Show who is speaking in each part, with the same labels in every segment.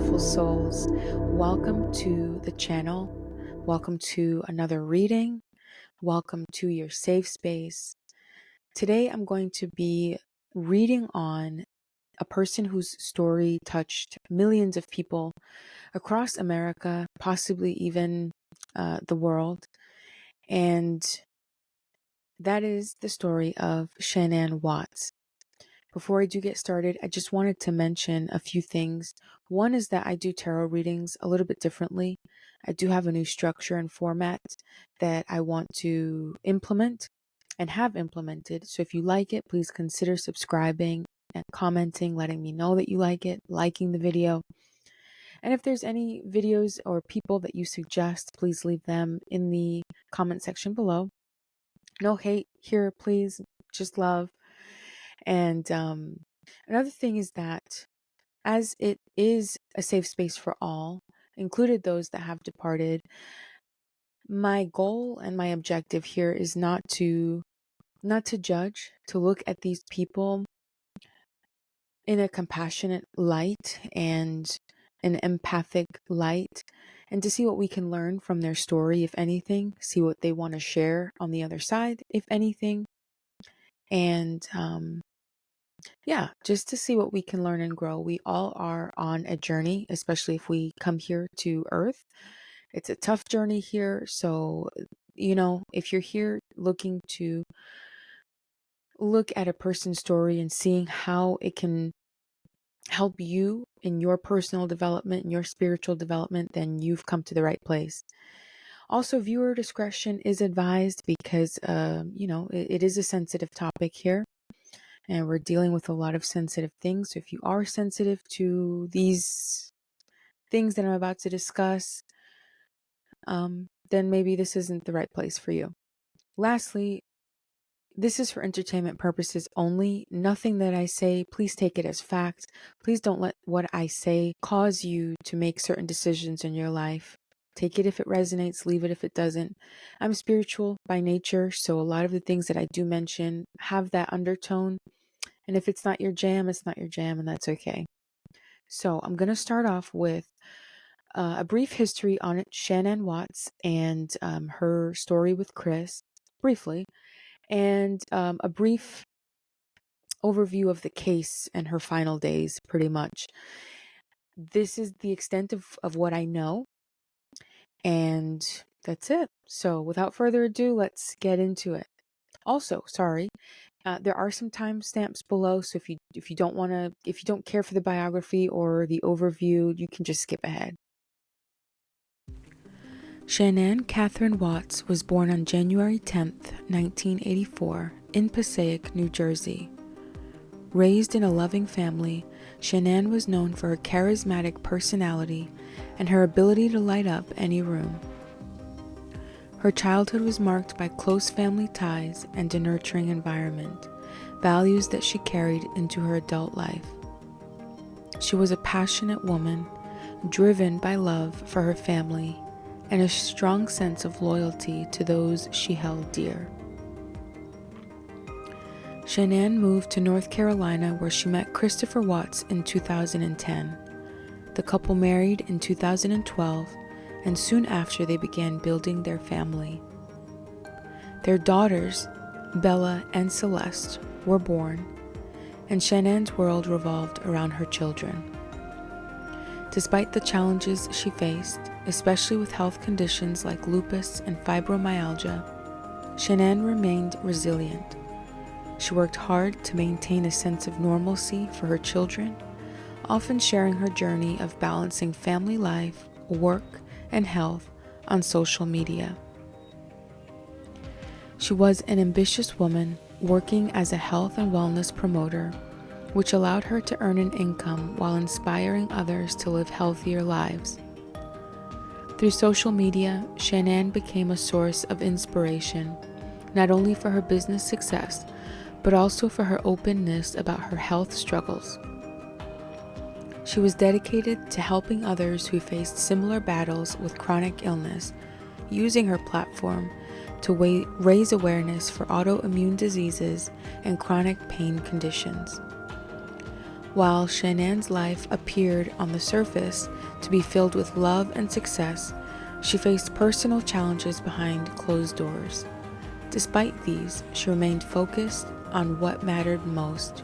Speaker 1: beautiful souls. Welcome to the channel. Welcome to another reading. Welcome to your safe space. Today I'm going to be reading on a person whose story touched millions of people across America, possibly even the world. And that is the story of Shanann Watts. Before I do get started, I just wanted to mention a few things. One is that I do tarot readings a little bit differently. I do have a new structure and format that I want to implement and have implemented. So if you like it, please consider subscribing and commenting, letting me know that you like it, liking the video. And if there's any videos or people that you suggest, please leave them in the comment section below. No hate here, please, just love. And another thing is that as it is a safe space for all, included those that have departed, my goal and my objective here is not to judge, to look at these people in a compassionate light and an empathic light, and to see what we can learn from their story, if anything, see what they want to share on the other side, if anything. And yeah, just to see what we can learn and grow. We all are on a journey, especially if we come here to Earth. It's a tough journey here. So, if you're here looking to look at a person's story and seeing how it can help you in your personal development and your spiritual development, then you've come to the right place. Also, viewer discretion is advised because, it is a sensitive topic here. And we're dealing with a lot of sensitive things. So if you are sensitive to these things that I'm about to discuss, then maybe this isn't the right place for you. Lastly, this is for entertainment purposes only. Nothing that I say, please take it as fact. Please don't let what I say cause you to make certain decisions in your life. Take it if it resonates, leave it if it doesn't. I'm spiritual by nature, so a lot of the things that I do mention have that undertone. And if it's not your jam, it's not your jam, and that's okay. So I'm going to start off with a brief history on it, Shanann Watts and her story with Chris, briefly, and a brief overview of the case and her final days, pretty much. This is the extent of what I know, and that's it. So without further ado, let's get into it. Also, sorry, there are some timestamps below, so if you don't care for the biography or the overview, you can just skip ahead. Shanann Catherine Watts was born on January 10th, 1984, in Passaic, New Jersey. Raised in a loving family, Shanann was known for her charismatic personality and her ability to light up any room. Her childhood was marked by close family ties and a nurturing environment, values that she carried into her adult life. She was a passionate woman, driven by love for her family and a strong sense of loyalty to those she held dear. Shanann moved to North Carolina, where she met Christopher Watts in 2010. The couple married in 2012, and soon after they began building their family. Their daughters, Bella and Celeste, were born, and Shanann's world revolved around her children. Despite the challenges she faced, especially with health conditions like lupus and fibromyalgia, Shanann remained resilient. She worked hard to maintain a sense of normalcy for her children, often sharing her journey of balancing family life, work, and health on social media. She was an ambitious woman working as a health and wellness promoter, which allowed her to earn an income while inspiring others to live healthier lives. Through social media, Shanann became a source of inspiration, not only for her business success, but also for her openness about her health struggles. She was dedicated to helping others who faced similar battles with chronic illness, using her platform to raise awareness for autoimmune diseases and chronic pain conditions. While Shanann's life appeared on the surface to be filled with love and success, she faced personal challenges behind closed doors. Despite these, she remained focused on what mattered most,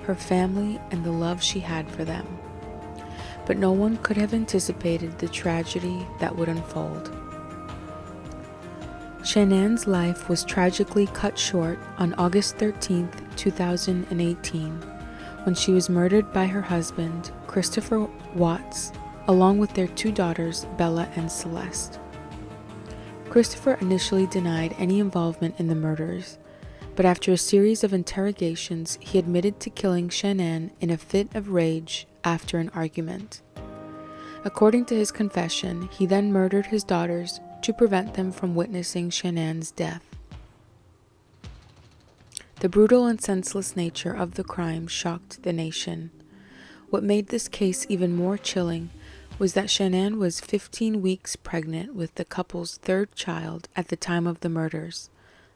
Speaker 1: her family and the love she had for them. But no one could have anticipated the tragedy that would unfold. Shanann's life was tragically cut short on August 13, 2018, when she was murdered by her husband, Christopher Watts, along with their two daughters, Bella and Celeste. Christopher initially denied any involvement in the murders, but after a series of interrogations, he admitted to killing Shanann in a fit of rage after an argument. According to his confession, he then murdered his daughters to prevent them from witnessing Shanann's death. The brutal and senseless nature of the crime shocked the nation. What made this case even more chilling was that Shanann was 15 weeks pregnant with the couple's third child at the time of the murders,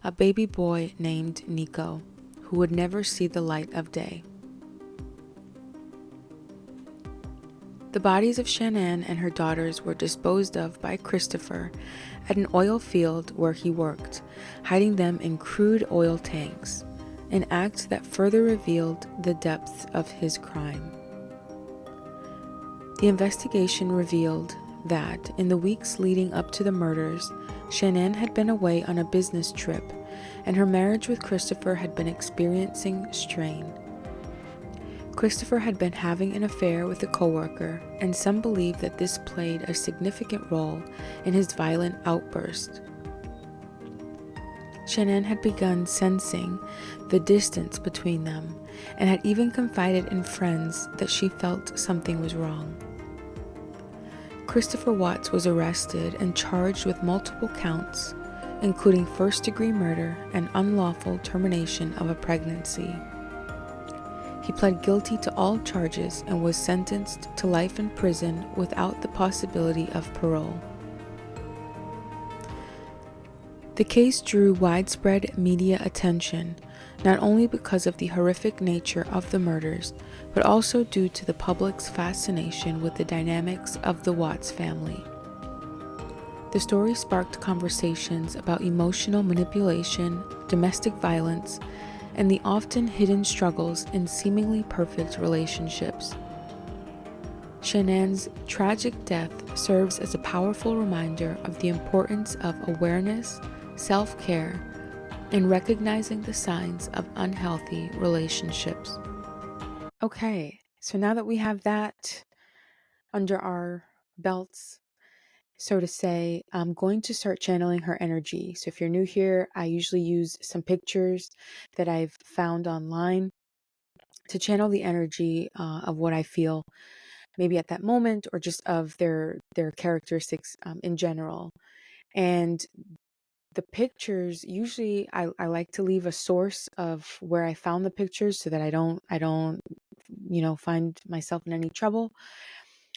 Speaker 1: a baby boy named Nico, who would never see the light of day. The bodies of Shanann and her daughters were disposed of by Christopher at an oil field where he worked, hiding them in crude oil tanks, an act that further revealed the depths of his crime. The investigation revealed that, in the weeks leading up to the murders, Shanann had been away on a business trip, and her marriage with Christopher had been experiencing strain. Christopher had been having an affair with a coworker, and some believe that this played a significant role in his violent outburst. Shanann had begun sensing the distance between them, and had even confided in friends that she felt something was wrong. Christopher Watts was arrested and charged with multiple counts, including first-degree murder and unlawful termination of a pregnancy. He pled guilty to all charges and was sentenced to life in prison without the possibility of parole. The case drew widespread media attention, not only because of the horrific nature of the murders, but also due to the public's fascination with the dynamics of the Watts family. The story sparked conversations about emotional manipulation, domestic violence, and the often hidden struggles in seemingly perfect relationships. Shanann's tragic death serves as a powerful reminder of the importance of awareness, self-care, and recognizing the signs of unhealthy relationships. Okay, so now that we have that under our belts, so to say, I'm going to start channeling her energy. So if you're new here, I usually use some pictures that I've found online to channel the energy of what I feel maybe at that moment, or just of their characteristics in general. And the pictures, usually I like to leave a source of where I found the pictures so that I don't find myself in any trouble.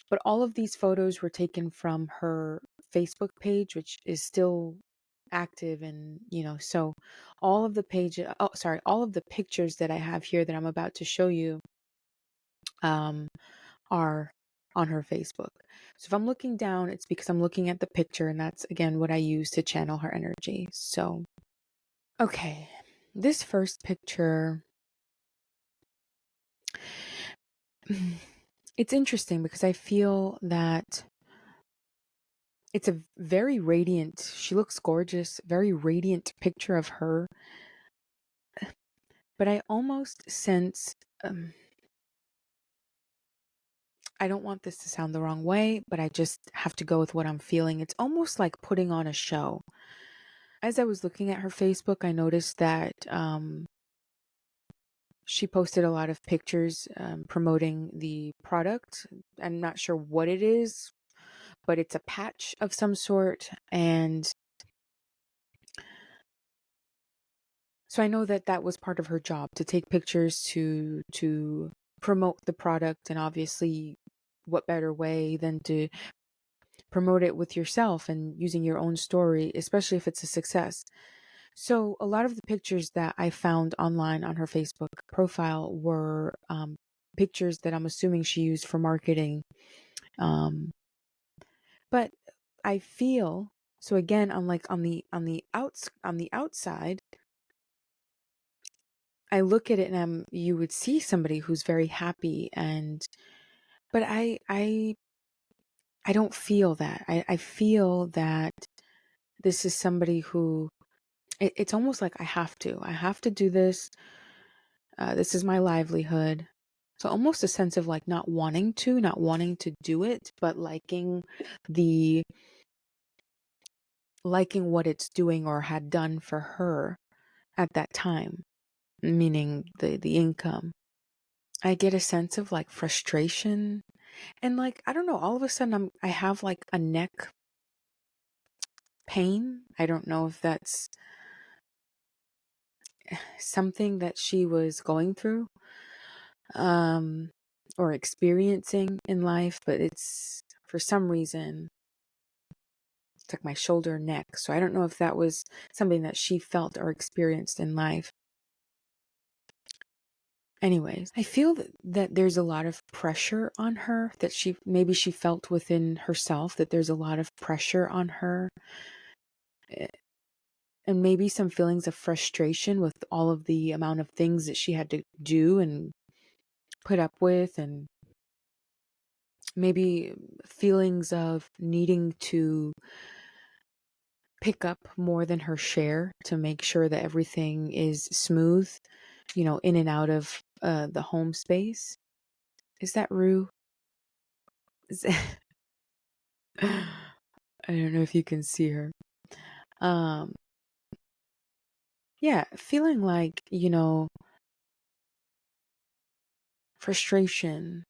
Speaker 1: But all of these photos were taken from her Facebook page, which is still active. And so all of the all of the pictures that I have here that I'm about to show you are on her Facebook. So if I'm looking down, it's because I'm looking at the picture, and that's again what I use to channel her energy. So okay, this first picture, it's interesting because I feel that it's a very radiant, she looks gorgeous, very radiant picture of her. But I almost sense, I don't want this to sound the wrong way, but I just have to go with what I'm feeling. It's almost like putting on a show. As I was looking at her Facebook, I noticed that she posted a lot of pictures promoting the product. I'm not sure what it is, but it's a patch of some sort. And so I know that that was part of her job, to take pictures to promote the product. And obviously, what better way than to promote it with yourself and using your own story, especially if it's a success. So a lot of the pictures that I found online on her Facebook profile were pictures that I'm assuming she used for marketing. But I feel so again on like on the outside, I look at it and you would see somebody who's very happy, and but I don't feel that. I feel that this is somebody who it's almost like I have to do this. This is my livelihood. So almost a sense of like not wanting to do it, but the liking what it's doing or had done for her at that time, meaning the income. I get a sense of like frustration and like I don't know, all of a sudden I have like a neck pain. I don't know if that's something that she was going through um or experiencing in life, but it's for some reason it's like my shoulder and neck. So I don't know if that was something that she felt or experienced in life. Anyways, I feel that there's a lot of pressure on her that she felt within herself, that there's a lot of pressure on her, eh, and maybe some feelings of frustration with all of the amount of things that she had to do and put up with, and maybe feelings of needing to pick up more than her share to make sure that everything is smooth, in and out of the home space. Is that Rue? Is I don't know if you can see her. Um, yeah, feeling like, frustration,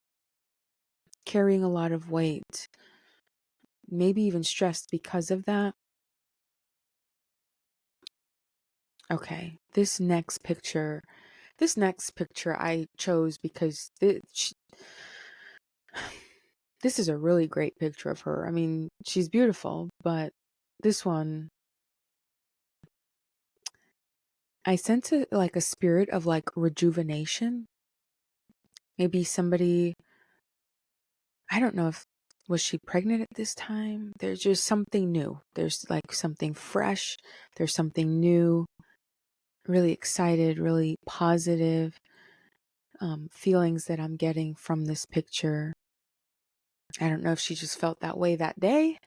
Speaker 1: carrying a lot of weight, maybe even stressed because of that. Okay, this next picture I chose because this is a really great picture of her. I mean, she's beautiful, but this one, I sense it like a spirit of like rejuvenation. Maybe somebody, I don't know if was she pregnant at this time? There's just something new. There's like something fresh. There's something new. Really excited, really positive feelings that I'm getting from this picture. I don't know if she just felt that way that day.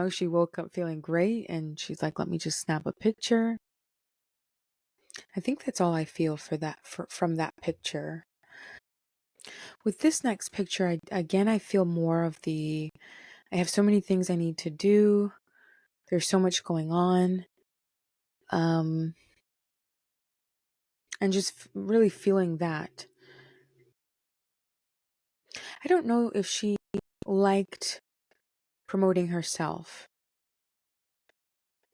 Speaker 1: She woke up feeling great and she's like, let me just snap a picture. I think that's all I feel from that picture. With this next picture, I feel more of I have so many things I need to do. There's so much going on. Um, and just really feeling that. I don't know if she liked promoting herself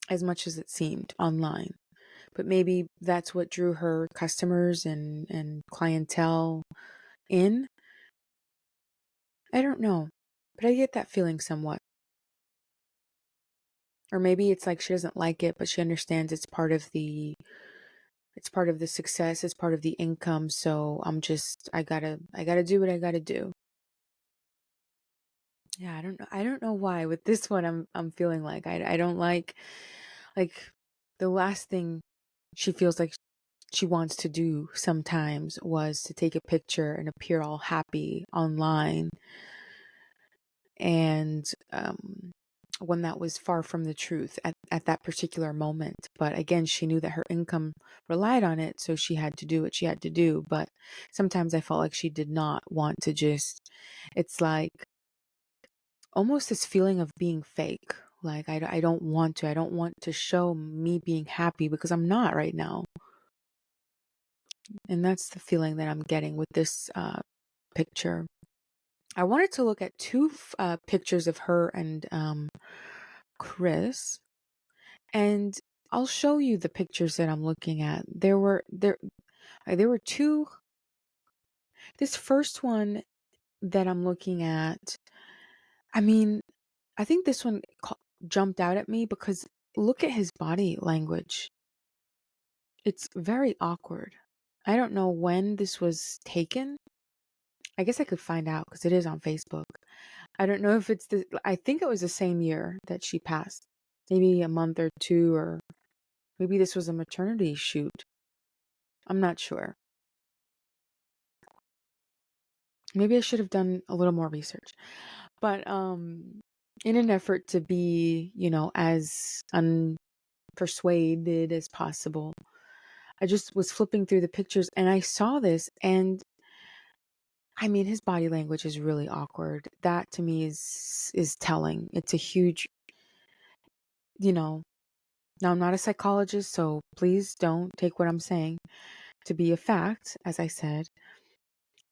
Speaker 1: as much as it seemed online, but maybe that's what drew her customers and clientele in. I don't know, but I get that feeling somewhat. Or maybe it's like she doesn't like it, but she understands it's part of the success, it's part of the income, so I gotta do what I gotta do. Yeah, I don't know why with this one I'm feeling like I don't like the last thing she feels like she wants to do sometimes was to take a picture and appear all happy online, and when that was far from the truth at that particular moment. But again, she knew that her income relied on it, so she had to do what she had to do. But sometimes I felt like she did not want to it's like almost this feeling of being fake. Like, I don't want to show me being happy because I'm not right now. And that's the feeling that I'm getting with this picture. I wanted to look at two pictures of her and Chris, and I'll show you the pictures that I'm looking at. There were two. This first one that I'm looking at, I mean, I think this one jumped out at me because look at his body language. It's very awkward. I don't know when this was taken, I guess I could find out because it is on Facebook. I don't know if it's I think it was the same year that she passed. Maybe a month or two, or maybe this was a maternity shoot. I'm not sure. Maybe I should have done a little more research. But in an effort to be, as unpersuaded as possible, I just was flipping through the pictures and I saw this, and I mean his body language is really awkward. That to me is telling. It's a huge, you know, now I'm not a psychologist, so please don't take what I'm saying to be a fact, as I said.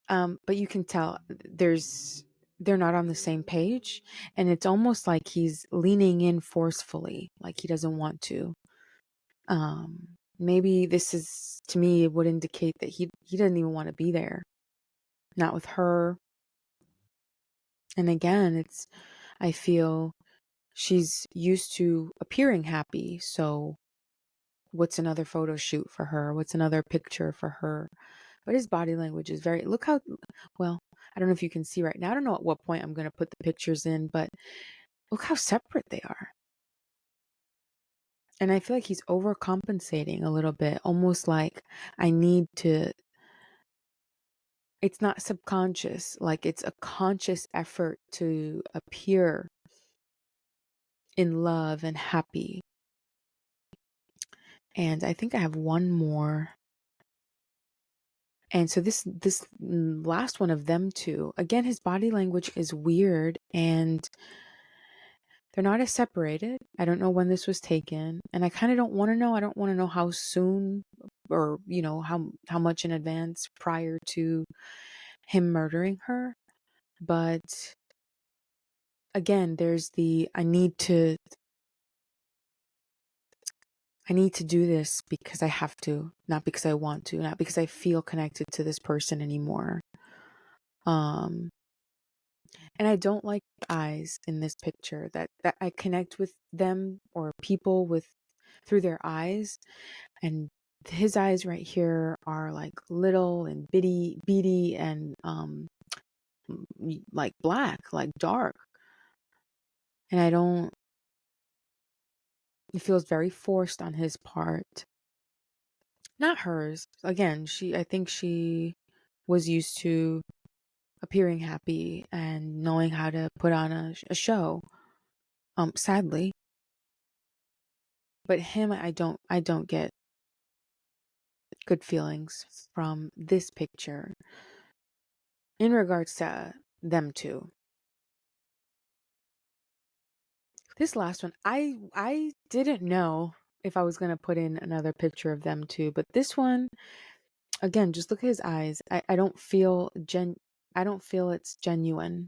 Speaker 1: But you can tell they're not on the same page, and it's almost like he's leaning in forcefully, like he doesn't want to. Maybe this is, to me, it would indicate that he doesn't even want to be there, not with her. And again, I feel she's used to appearing happy, so what's another photo shoot for her? What's another picture for her? But his body language is very, look how, well, I don't know if you can see right now. I don't know at what point I'm going to put the pictures in, but look how separate they are. And I feel like he's overcompensating a little bit, almost like I need to, it's not subconscious, like it's a conscious effort to appear in love and happy. And I think I have one more. And so this last one of them two, again, his body language is weird, and they're not as separated. I don't know when this was taken, and I kind of don't want to know. I don't want to know how soon, or how much in advance prior to him murdering her. But again, there's the I need to do this because I have to, not because I want to, not because I feel connected to this person anymore. Um, and I don't like eyes in this picture, that I connect with them or people with through their eyes. And his eyes right here are like little and beady and like black, like dark. And it feels very forced on his part. Not hers. Again, I think she was used to appearing happy and knowing how to put on a show. Sadly. But him, I don't get good feelings from this picture in regards to them two. This last one, I didn't know if I was gonna put in another picture of them too, but this one, again, just look at his eyes. I don't feel I don't feel it's genuine.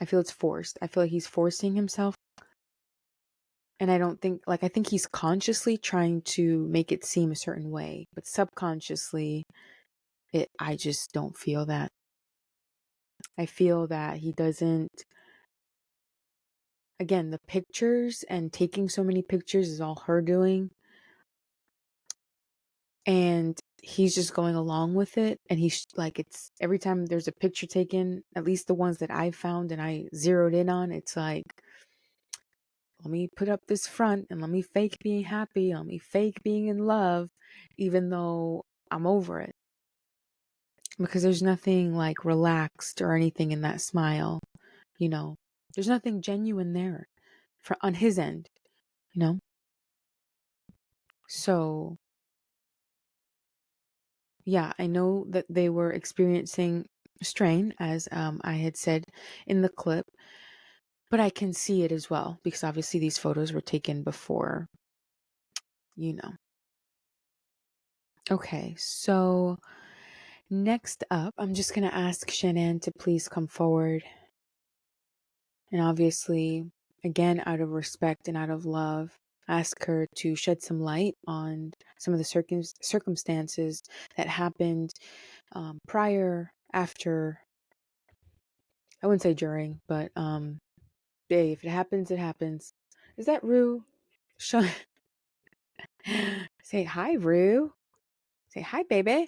Speaker 1: I feel it's forced. I feel like he's forcing himself. And I don't think, like, I think he's consciously trying to make it seem a certain way, but subconsciously, I just don't feel that. I feel that he doesn't, again, the pictures and taking so many pictures is all her doing. And he's just going along with it. And he's like, it's every time there's a picture taken, at least the ones that I found and I zeroed in on, it's like, let me put up this front and let me fake being happy. Let me fake being in love, even though I'm over it. Because there's nothing like relaxed or anything in that smile, you know. There's nothing genuine there on his end, you know. So, yeah, I know that they were experiencing strain, as I had said in the clip, but I can see it as well because obviously these photos were taken before, you know. Okay, so next up, I'm just going to ask Shanann to please come forward. And obviously, again, out of respect and out of love, ask her to shed some light on some of the circumstances that happened prior, after, I wouldn't say during, but hey, if it happens, it happens. Is that Rue? Say hi, Rue. Say hi, baby.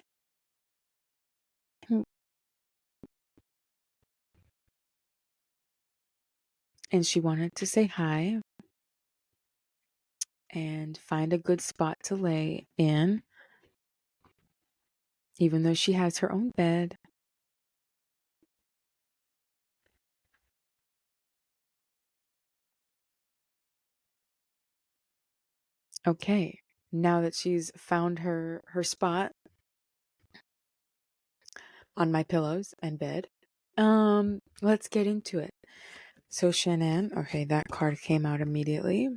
Speaker 1: and she wanted to say hi and find a good spot to lay in, even though she has her own bed. Okay, now that she's found her spot on my pillows and bed, let's get into it. So Shanann, okay, that card came out immediately.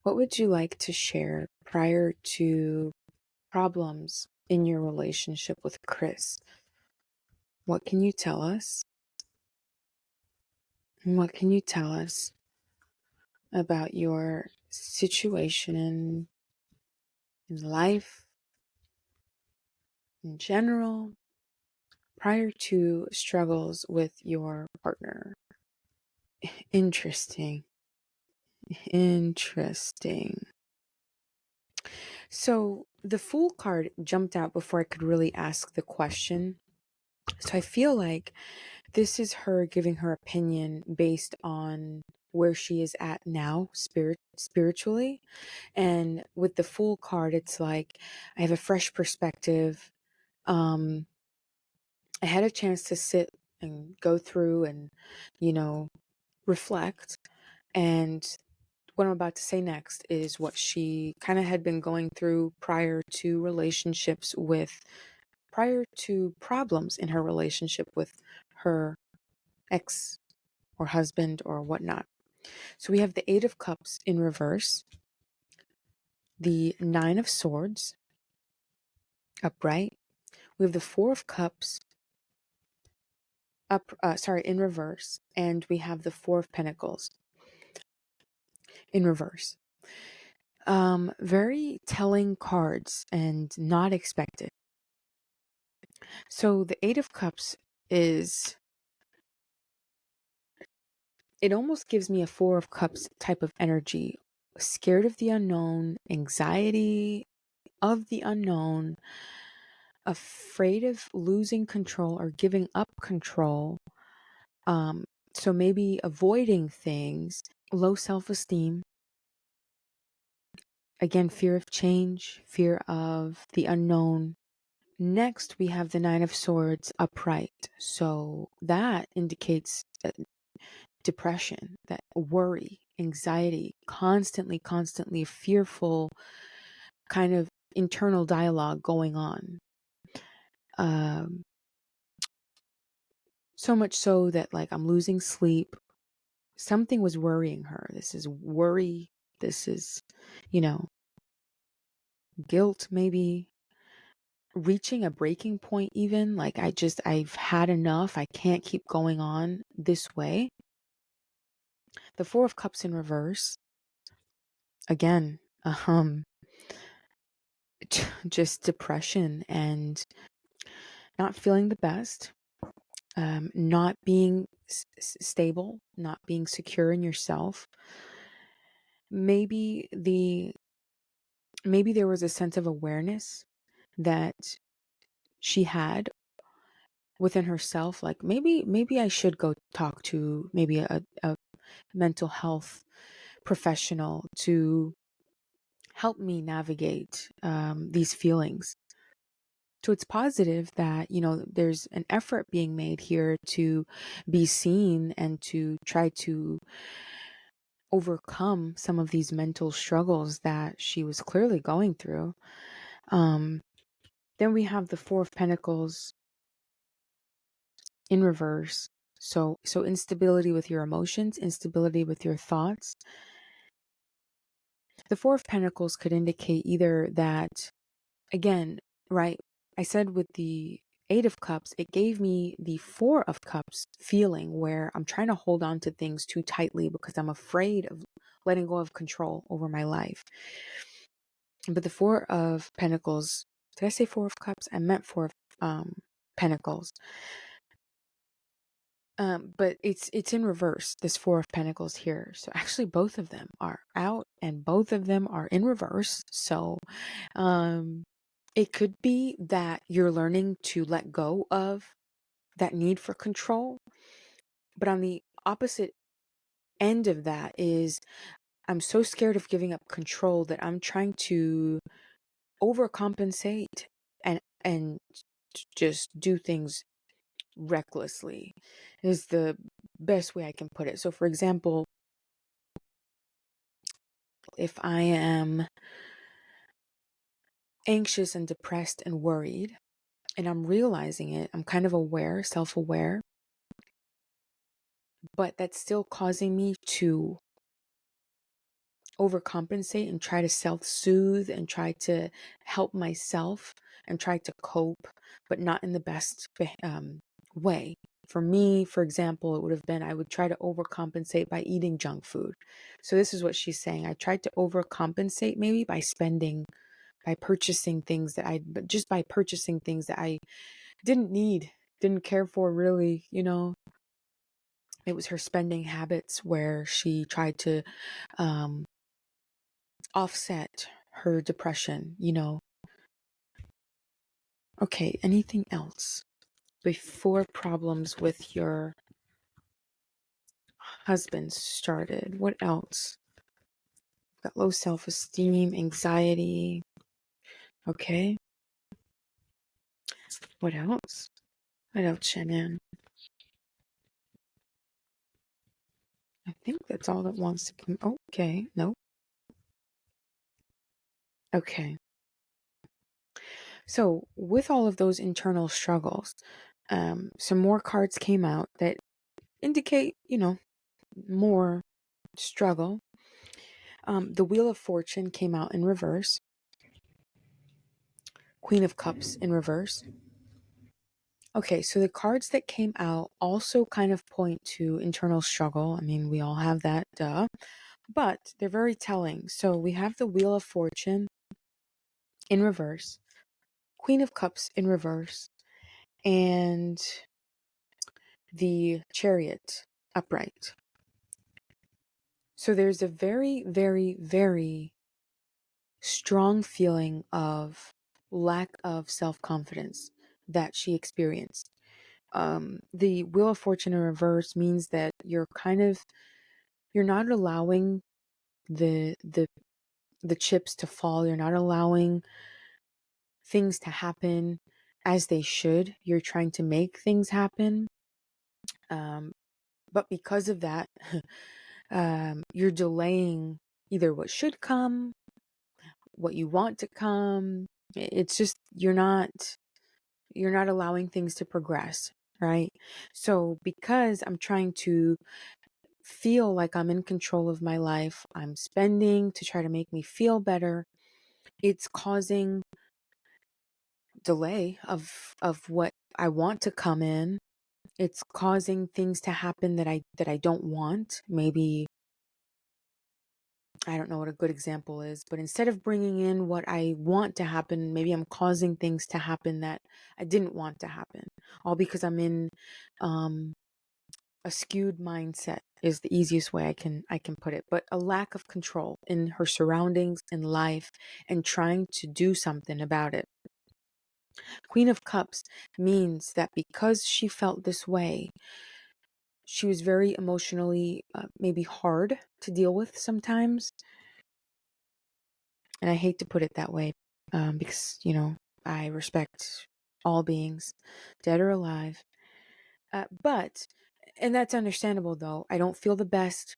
Speaker 1: What would you like to share prior to problems in your relationship with Chris? What can you tell us? What can you tell us about your situation in life in general prior to struggles with your partner? Interesting. Interesting. So the Fool card jumped out before I could really ask the question. So I feel like this is her giving her opinion based on where she is at now spiritually. And with the Fool card, it's like I have a fresh perspective. Um, I had a chance to sit and go through and, you know, reflect. And what I'm about to say next is what she kind of had been going through prior to problems in her relationship with her ex or husband or whatnot. So we have the Eight of Cups in reverse, the Nine of Swords upright. We have the Four of Cups in reverse, and we have the Four of Pentacles in reverse. Very telling cards and not expected. So the Eight of Cups it almost gives me a Four of Cups type of energy. Scared of the unknown, anxiety of the unknown, afraid of losing control or giving up control. So maybe avoiding things, low self-esteem. Again, fear of change, fear of the unknown. Next, we have the Nine of Swords upright. So that indicates depression, that worry, anxiety, constantly fearful kind of internal dialogue going on. So much so that like I'm losing sleep. Something was worrying her. This is worry. This is, you know, guilt maybe. Reaching a breaking point even. Like I've had enough. I can't keep going on this way. The Four of Cups in reverse. Again, just depression and not feeling the best, not being stable, not being secure in yourself. Maybe there was a sense of awareness that she had within herself, like maybe I should go talk to maybe a mental health professional to help me navigate these feelings. So it's positive that, there's an effort being made here to be seen and to try to overcome some of these mental struggles that she was clearly going through. Then we have the Four of Pentacles in reverse. So instability with your emotions, instability with your thoughts. The Four of Pentacles could indicate either that, again, right, I said with the Eight of Cups, it gave me the Four of Cups feeling where I'm trying to hold on to things too tightly because I'm afraid of letting go of control over my life. But the Four of Pentacles, did I say Four of Cups? I meant Four of Pentacles. But it's in reverse, this Four of Pentacles here. So actually both of them are out and both of them are in reverse. So it could be that you're learning to let go of that need for control. But on the opposite end of that is I'm so scared of giving up control that I'm trying to overcompensate and just do things recklessly is the best way I can put it. So for example, if I am anxious and depressed and worried and I'm realizing it, I'm kind of aware, self-aware, but that's still causing me to overcompensate and try to self-soothe and try to help myself and try to cope, but not in the best way. For me, for example, it would have been I would try to overcompensate by eating junk food. So this is what she's saying. I tried to overcompensate maybe by spending, by purchasing things that but just by purchasing things that I didn't need, didn't care for really, It was her spending habits where she tried to um, offset her depression. Okay, anything else before problems with your husband started? What else? Got low self-esteem, anxiety. Okay. What else? What else, Shanann? I think that's all that wants to come. Oh, okay. No. Okay. So with all of those internal struggles, some more cards came out that indicate, more struggle. The Wheel of Fortune came out in reverse. Queen of Cups in reverse. Okay, so the cards that came out also kind of point to internal struggle. I mean, we all have that, duh. But they're very telling. So we have the Wheel of Fortune in reverse, Queen of Cups in reverse, and the Chariot upright. So there's a very, very, very strong feeling of lack of self-confidence that she experienced. The Wheel of Fortune in reverse means that you're not allowing the chips to fall. You're not allowing things to happen as they should. You're trying to make things happen. But because of that, you're delaying either what should come, what you want to come. It's just you're not allowing things to progress, right? So because I'm trying to feel like I'm in control of my life, I'm spending to try to make me feel better, it's causing delay of what I want to come in. It's causing things to happen that I don't want. Maybe I don't know what a good example is, but instead of bringing in what I want to happen, maybe I'm causing things to happen that I didn't want to happen. All because I'm in um, a skewed mindset is the easiest way I can put it. But a lack of control in her surroundings, in life, and trying to do something about it. Queen of Cups means that because she felt this way, she was very emotionally maybe hard to deal with sometimes. And I hate to put it that way because, I respect all beings, dead or alive. And that's understandable though. I don't feel the best.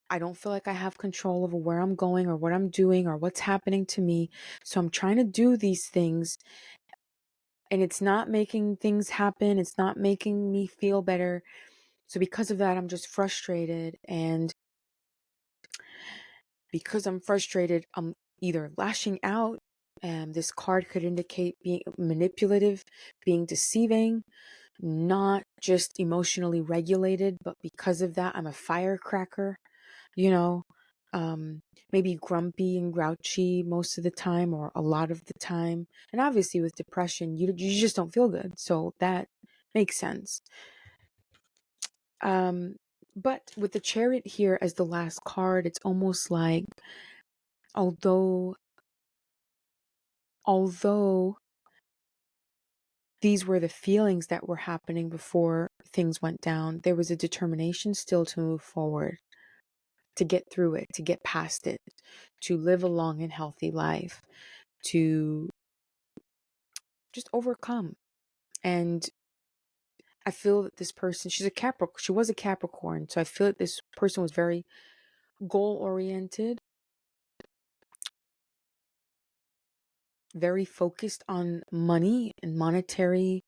Speaker 1: I don't feel like I have control over where I'm going or what I'm doing or what's happening to me. So I'm trying to do these things and it's not making things happen. It's not making me feel better. So because of that, I'm just frustrated. And because I'm frustrated, I'm either lashing out. This card could indicate being manipulative, being deceiving, not just emotionally regulated, but because of that, I'm a firecracker, you know, um, maybe grumpy and grouchy most of the time or a lot of the time. And obviously with depression, you just don't feel good. So that makes sense. But with the Chariot here as the last card, it's almost like although although these were the feelings that were happening before things went down, there was a determination still to move forward. to get through it, to get past it, to live a long and healthy life, to just overcome. And I feel that this person, she was a Capricorn. So I feel that this person was very goal oriented, very focused on money and monetary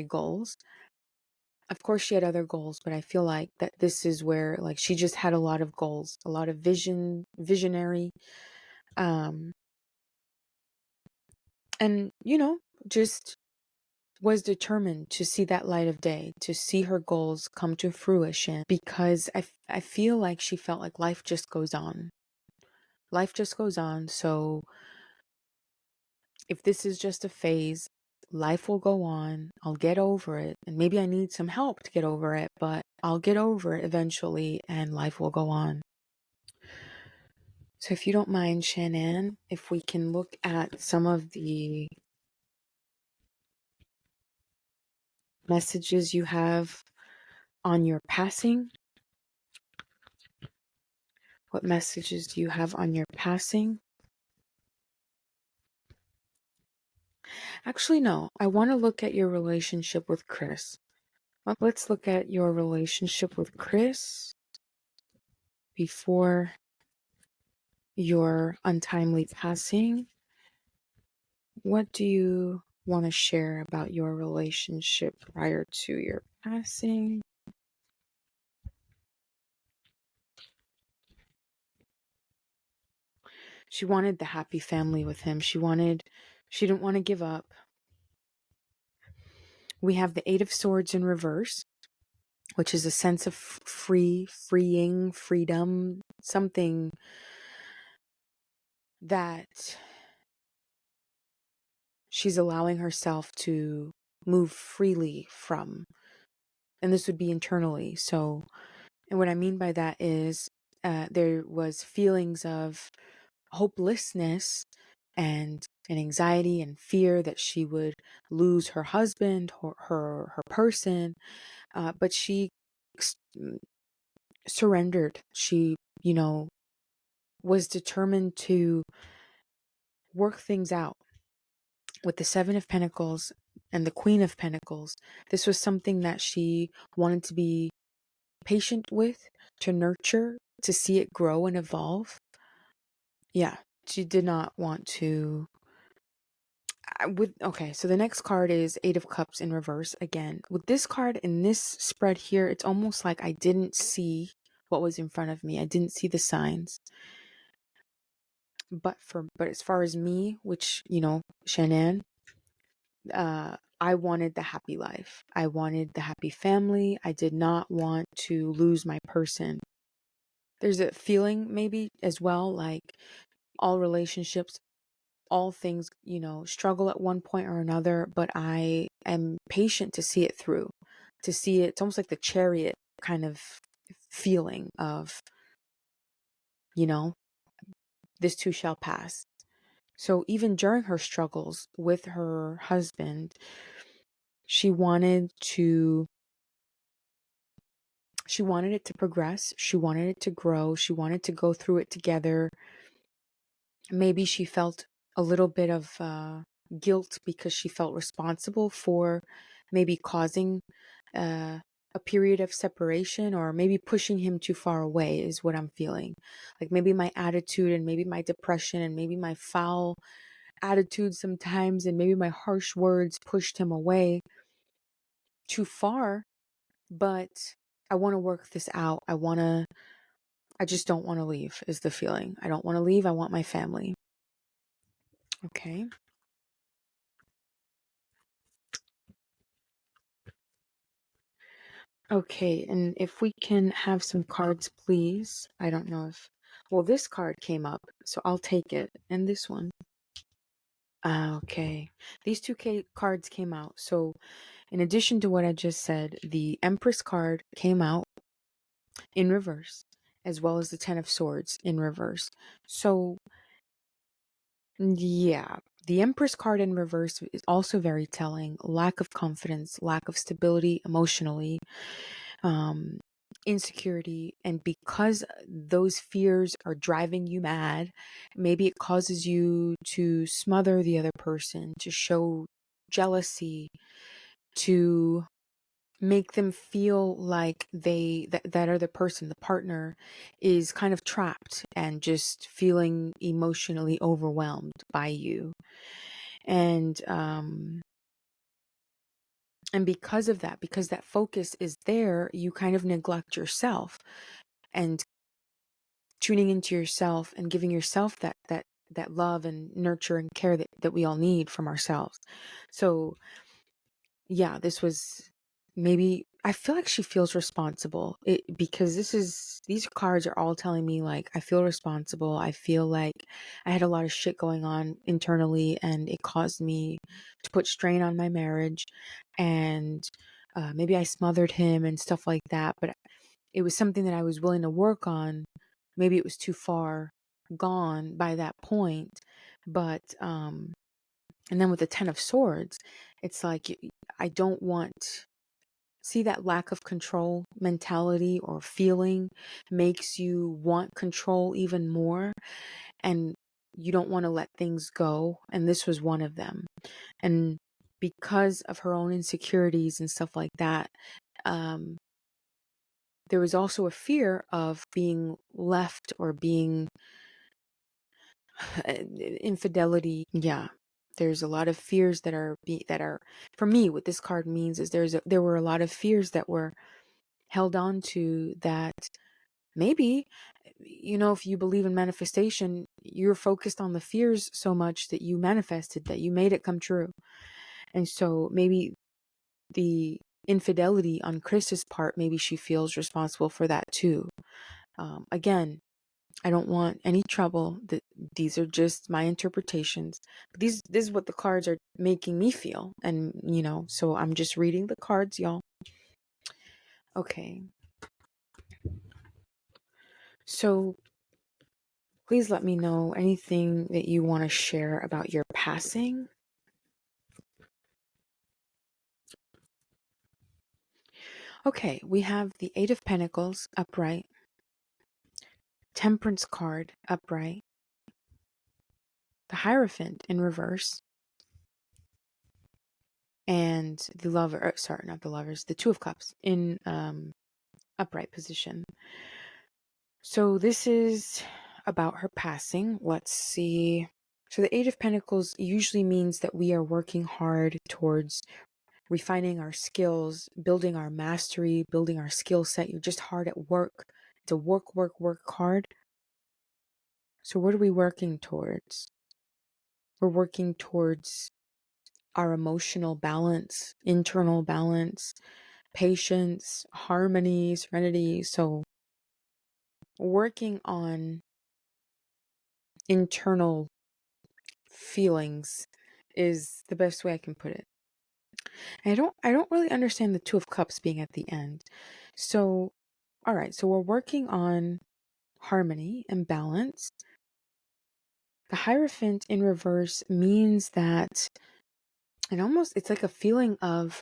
Speaker 1: goals. Of course she had other goals, but I feel like that this is where like she just had a lot of goals, a lot of visionary, um and just was determined to see that light of day, to see her goals come to fruition, because I feel like she felt like life just goes on. Life just goes on. So if this is just a phase, life will go on. I'll get over it. And maybe I need some help to get over it, but I'll get over it eventually and life will go on. So if you don't mind, Shanann, if we can look at some of the messages you have on your passing. What messages do you have on your passing? Actually, no. I want to look at your relationship with Chris. Let's look at your relationship with Chris before your untimely passing. What do you want to share about your relationship prior to your passing? She wanted the happy family with him. She didn't want to give up. We have the Eight of Swords in reverse, which is a sense of freeing, freedom, something that she's allowing herself to move freely from. And this would be internally. So, and what I mean by that is there was feelings of hopelessness and anxiety and fear that she would lose her husband, her person, but she surrendered. She, was determined to work things out. With the Seven of Pentacles and the Queen of Pentacles, this was something that she wanted to be patient with, to nurture, to see it grow and evolve. Yeah, she did not want to. Okay, so the next card is Eight of Cups in reverse again. With this card in this spread here, it's almost like I didn't see what was in front of me. I didn't see the signs. But as far as me, which, Shanann, I wanted the happy life. I wanted the happy family. I did not want to lose my person. There's a feeling maybe as well, like all relationships, all things, struggle at one point or another, but I am patient to see it through, to see it. It's almost like the Chariot kind of feeling of, this too shall pass. So even during her struggles with her husband, she wanted it to progress. She wanted it to grow. She wanted to go through it together. Maybe she felt a little bit of guilt because she felt responsible for maybe causing a period of separation, or maybe pushing him too far away is what I'm feeling. Like maybe my attitude and maybe my depression and maybe my foul attitude sometimes and maybe my harsh words pushed him away too far. But I want to work this out. I just don't want to leave is the feeling. I don't want to leave. I want my family. Okay. Okay, and if we can have some cards, please. I don't know if... Well, this card came up, so I'll take it. And this one. Okay. These two cards came out. So, in addition to what I just said, the Empress card came out in reverse, as well as the Ten of Swords in reverse. So, yeah, the Empress card in reverse is also very telling. Lack of confidence, lack of stability emotionally. insecurity, and because those fears are driving you mad, maybe it causes you to smother the other person, to show jealousy, to make them feel like that other person, the partner, is kind of trapped and just feeling emotionally overwhelmed by you. And because of that, because that focus is there, you kind of neglect yourself, and tuning into yourself and giving yourself that love and nurture and care that we all need from ourselves. So yeah, this was, maybe I feel like she feels responsible, because these cards are all telling me, like, I feel responsible. I feel like I had a lot of shit going on internally, and it caused me to put strain on my marriage, and maybe I smothered him and stuff like that, but it was something that I was willing to work on. Maybe it was too far gone by that point, but and then with the 10 of swords, it's like, I don't want, see, that lack of control mentality or feeling makes you want control even more, and you don't want to let things go, and this was one of them. And because of her own insecurities and stuff like that, um there was also a fear of being left or being infidelity. Yeah. There's a lot of fears that are, for me, what this card means is there were a lot of fears that were held on to, that maybe, if you believe in manifestation, you're focused on the fears so much that you manifested, that you made it come true. And so maybe the infidelity on Chris's part, maybe she feels responsible for that too. Again, I don't want any trouble. These are just my interpretations. But this is what the cards are making me feel. And, so I'm just reading the cards, y'all. Okay. So please let me know anything that you want to share about your passing. Okay, we have the Eight of Pentacles upright, Temperance card upright, the Hierophant in reverse, and the Lover, sorry, not the Lovers, the Two of Cups in upright position. So this is about her passing. Let's see. So the Eight of Pentacles usually means that we are working hard towards refining our skills, building our mastery, building our skill set. You're just hard at work. It's a work hard. So what are we working towards? We're working towards our emotional balance, internal balance, patience, harmony, serenity. So working on internal feelings is the best way I can put it. And I don't really understand the Two of Cups being at the end. So, all right, so we're working on harmony and balance. The Hierophant in reverse means that it's like a feeling of,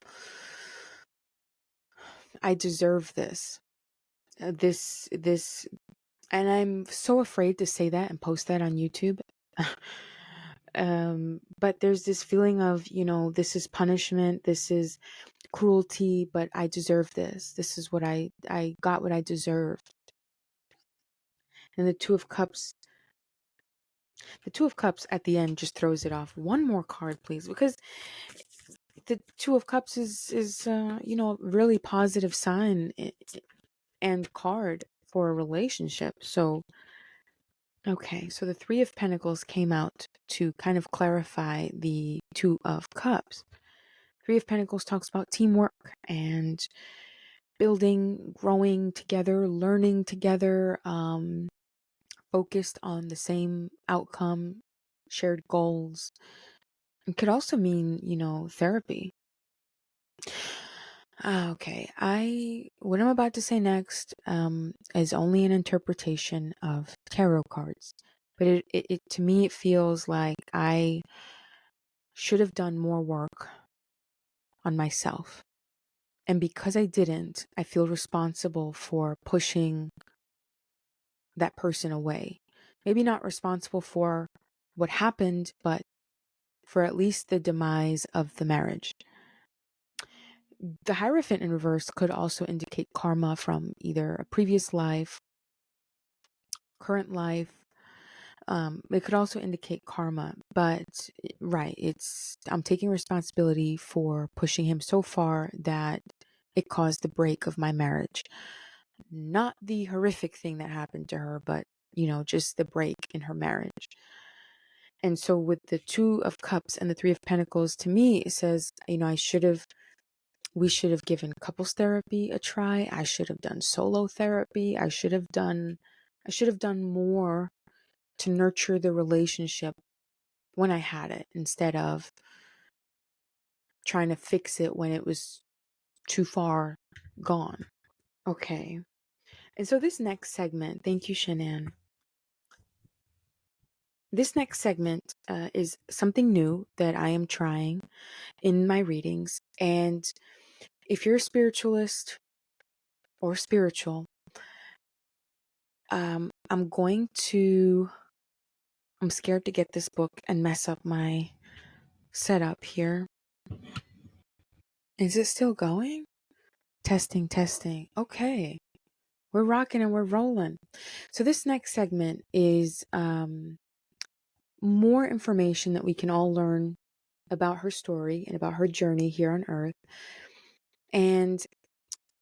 Speaker 1: I deserve this. This, and I'm so afraid to say that and post that on YouTube. But there's this feeling of, this is punishment, this is cruelty, but I deserve this. This is what I got, what I deserve. And the Two of Cups at the end just throws it off. One more card, please, because the Two of Cups is really positive sign and card for a relationship. So okay, so the Three of Pentacles came out to kind of clarify the Two of Cups. Three of Pentacles talks about teamwork and building, growing together, learning together, focused on the same outcome, shared goals. It could also mean, therapy. Okay, what I'm about to say next is only an interpretation of tarot cards, but it to me it feels like I should have done more work on myself. And because I didn't, I feel responsible for pushing that person away. Maybe not responsible for what happened, but for at least the demise of the marriage. The Hierophant in reverse could also indicate karma from either a previous life, current life. It could also indicate karma, but right, I'm taking responsibility for pushing him so far that it caused the break of my marriage. Not the horrific thing that happened to her, but just the break in her marriage. And so with the Two of Cups and the Three of Pentacles, to me, it says, we should have given couples therapy a try. I should have done solo therapy. I should have done more to nurture the relationship when I had it, instead of trying to fix it when it was too far gone. Okay. And so this next segment, thank you, Shanann. This next segment is something new that I am trying in my readings. And if you're a spiritualist or spiritual, I'm scared to get this book and mess up my setup here. Is it still going? Testing, testing. Okay. We're rocking and we're rolling. So this next segment is more information that we can all learn about her story and about her journey here on Earth. And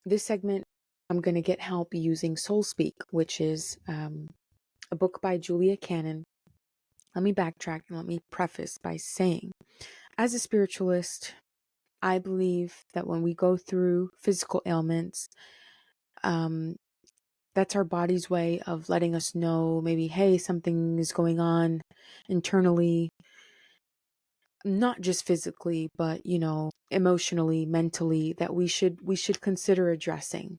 Speaker 1: this segment, I'm going to get help using Soul Speak, which is a book by Julia Cannon. Let me backtrack and let me preface by saying, as a spiritualist, I believe that when we go through physical ailments, that's our body's way of letting us know maybe, hey, something is going on internally, not just physically, but, emotionally, mentally, that we should consider addressing.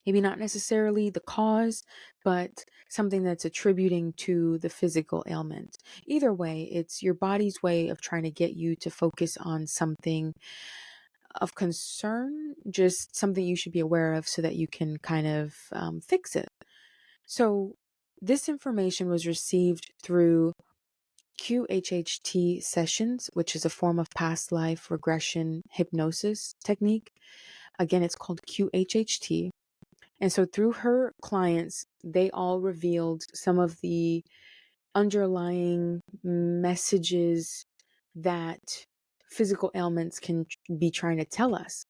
Speaker 1: Maybe not necessarily the cause, but something that's attributing to the physical ailment. Either way, it's your body's way of trying to get you to focus on something of concern, just something you should be aware of so that you can kind of fix it. So this information was received through QHHT sessions, which is a form of past life regression hypnosis technique. Again, it's called QHHT. And so through her clients, they all revealed some of the underlying messages that physical ailments can be trying to tell us.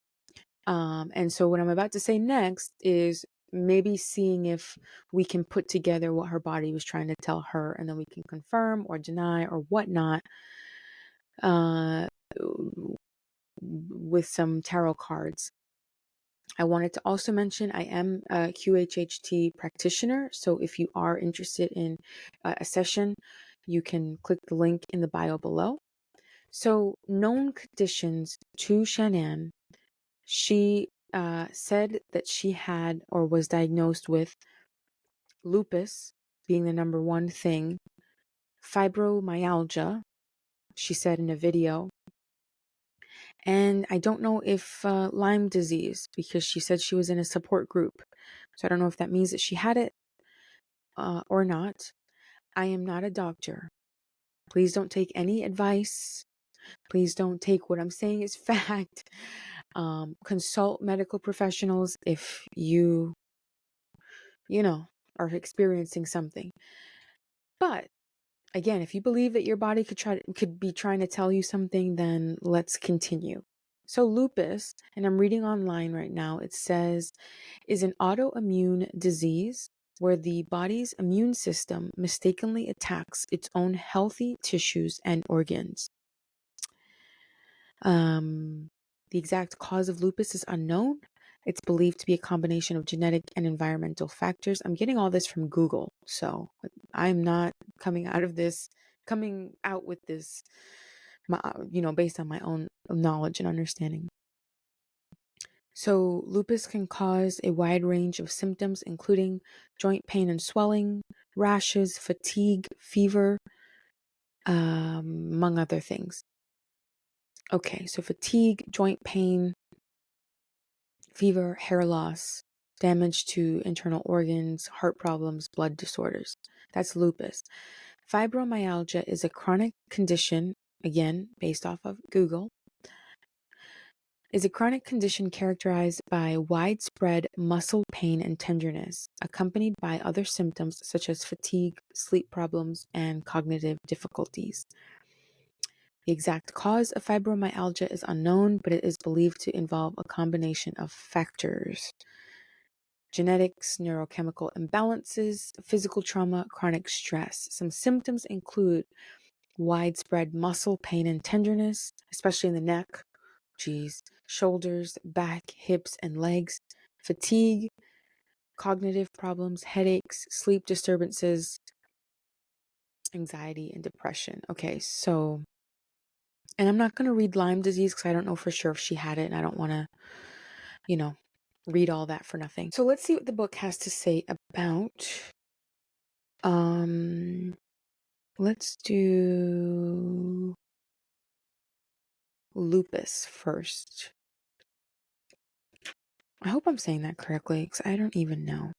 Speaker 1: And so what I'm about to say next is maybe seeing if we can put together what her body was trying to tell her, and then we can confirm or deny or whatnot with some tarot cards. I wanted to also mention I am a QHHT practitioner, so if you are interested in a session, you can click the link in the bio below. So, known conditions to Shanann, she said that she had or was diagnosed with lupus, being the number one thing, fibromyalgia, she said in a video, and I don't know if Lyme disease, because she said she was in a support group. So I don't know if that means that she had it or not. I am not a doctor. Please don't take any advice. Please don't take what I'm saying as fact. Consult medical professionals if you are experiencing something. But again, if you believe that your body could be trying to tell you something, then let's continue. So lupus, and I'm reading online right now, it says, is an autoimmune disease where the body's immune system mistakenly attacks its own healthy tissues and organs. The exact cause of lupus is unknown. It's believed to be a combination of genetic and environmental factors. I'm getting all this from Google, so I'm not coming out with this, based on my own knowledge and understanding. So lupus can cause a wide range of symptoms, including joint pain and swelling, rashes, fatigue, fever, among other things. Okay, so fatigue, joint pain, fever, hair loss, damage to internal organs, heart problems, blood disorders. That's lupus. Fibromyalgia is a chronic condition, again, based off of Google, is a chronic condition characterized by widespread muscle pain and tenderness, accompanied by other symptoms such as fatigue, sleep problems, and cognitive difficulties. The exact cause of fibromyalgia is unknown, but it is believed to involve a combination of factors: genetics, neurochemical imbalances, physical trauma, chronic stress. Some symptoms include widespread muscle pain and tenderness, especially in the neck, shoulders, back, hips, and legs, fatigue, cognitive problems, headaches, sleep disturbances, anxiety, and depression. Okay, so, and I'm not going to read Lyme disease because I don't know for sure if she had it, and I don't want to, read all that for nothing. So let's see what the book has to say about, let's do lupus first. I hope I'm saying that correctly because I don't even know.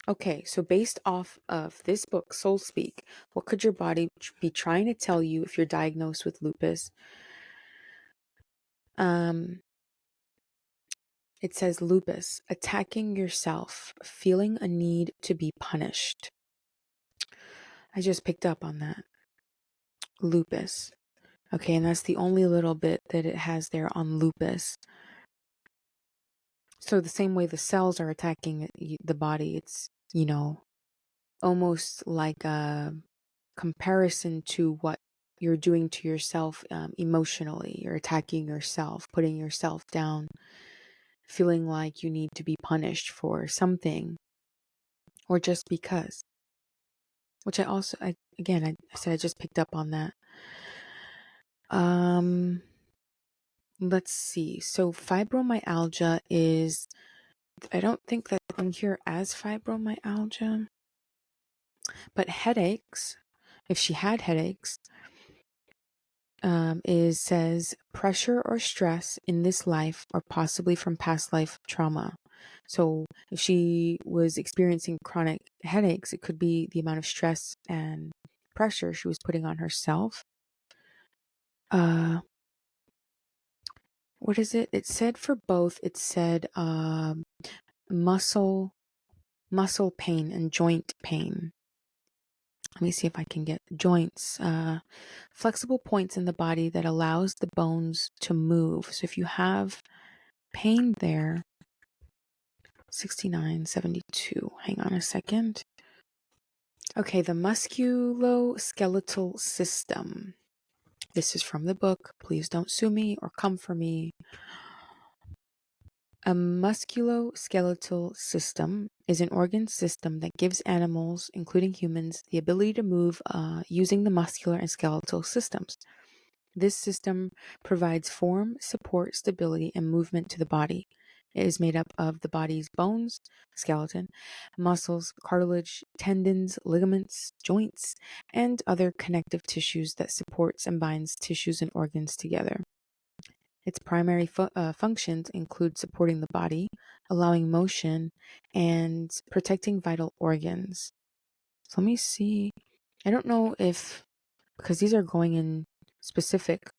Speaker 1: Okay, so based off of this book, Soul Speak, what could your body be trying to tell you if you're diagnosed with lupus? It says lupus, attacking yourself, feeling a need to be punished. I just picked up on that. Lupus. Okay, and that's the only little bit that it has there on lupus. So the same way the cells are attacking the body, it's, almost like a comparison to what you're doing to yourself emotionally. You're attacking yourself, putting yourself down, feeling like you need to be punished for something or just because. Which I said I just picked up on that. Let's see. So fibromyalgia is, I don't think that in here as fibromyalgia, but headaches, if she had headaches, says pressure or stress in this life or possibly from past life trauma. So if she was experiencing chronic headaches, it could be the amount of stress and pressure she was putting on herself. What is it? It said for both, it said muscle pain and joint pain. Let me see if I can get joints. Flexible points in the body that allows the bones to move. So if you have pain there, 6972. Hang on a second. Okay, the musculoskeletal system. This is from the book. Please don't sue me or come for me. A musculoskeletal system is an organ system that gives animals, including humans, the ability to move using the muscular and skeletal systems. This system provides form, support, stability, and movement to the body. It is made up of the body's bones, skeleton, muscles, cartilage, tendons, ligaments, joints, and other connective tissues that supports and binds tissues and organs together. Its primary functions include supporting the body, allowing motion, and protecting vital organs. So let me see. I don't know if, because these are going in specific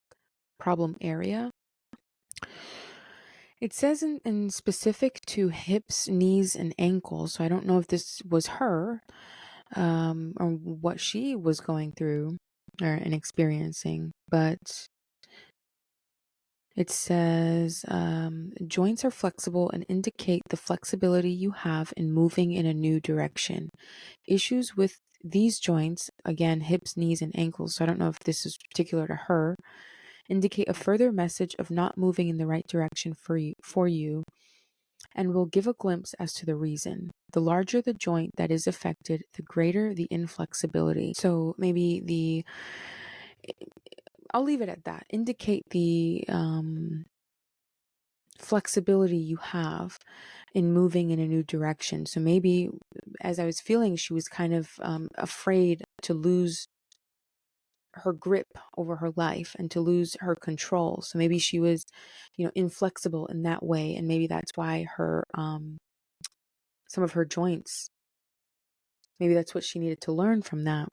Speaker 1: problem area. It says in specific to hips, knees, and ankles. So I don't know if this was her or what she was going through and experiencing, but it says joints are flexible and indicate the flexibility you have in moving in a new direction. Issues with these joints, again, hips, knees, and ankles, so I don't know if this is particular to her, indicate a further message of not moving in the right direction for you, and will give a glimpse as to the reason. The larger the joint that is affected, the greater the inflexibility. So maybe I'll leave it at that. Indicate the flexibility you have in moving in a new direction. So maybe as I was feeling, she was kind of afraid to lose her grip over her life and to lose her control. So maybe she was, inflexible in that way, and maybe that's why her some of her joints, maybe that's what she needed to learn from that.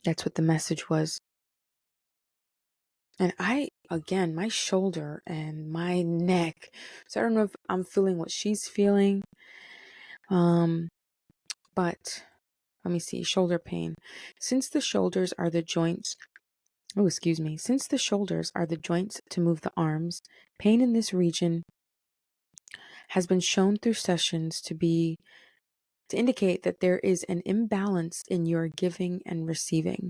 Speaker 1: That's what the message was. And again, my shoulder and my neck. So I don't know if I'm feeling what she's feeling. But let me see, shoulder pain. Since the shoulders are the joints Since the shoulders are the joints to move the arms, pain in this region has been shown through sessions to indicate that there is an imbalance in your giving and receiving.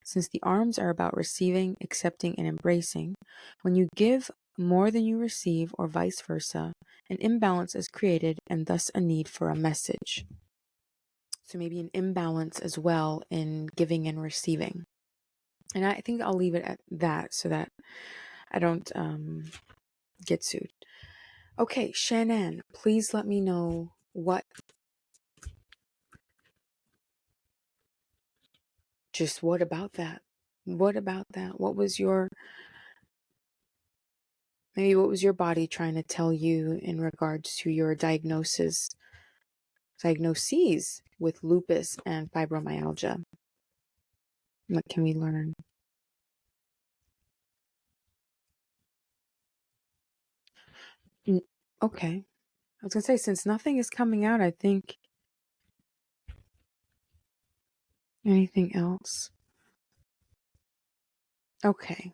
Speaker 1: Since the arms are about receiving, accepting, and embracing, when you give more than you receive, or vice versa, an imbalance is created and thus a need for a message. So maybe an imbalance as well in giving and receiving. And I think I'll leave it at that so that I don't get sued. Okay, Shanann, please let me know what about that? What about that? What was your body trying to tell you in regards to your diagnoses with lupus and fibromyalgia? What can we learn? Okay. I was going to say, since nothing is coming out, I think anything else? Okay.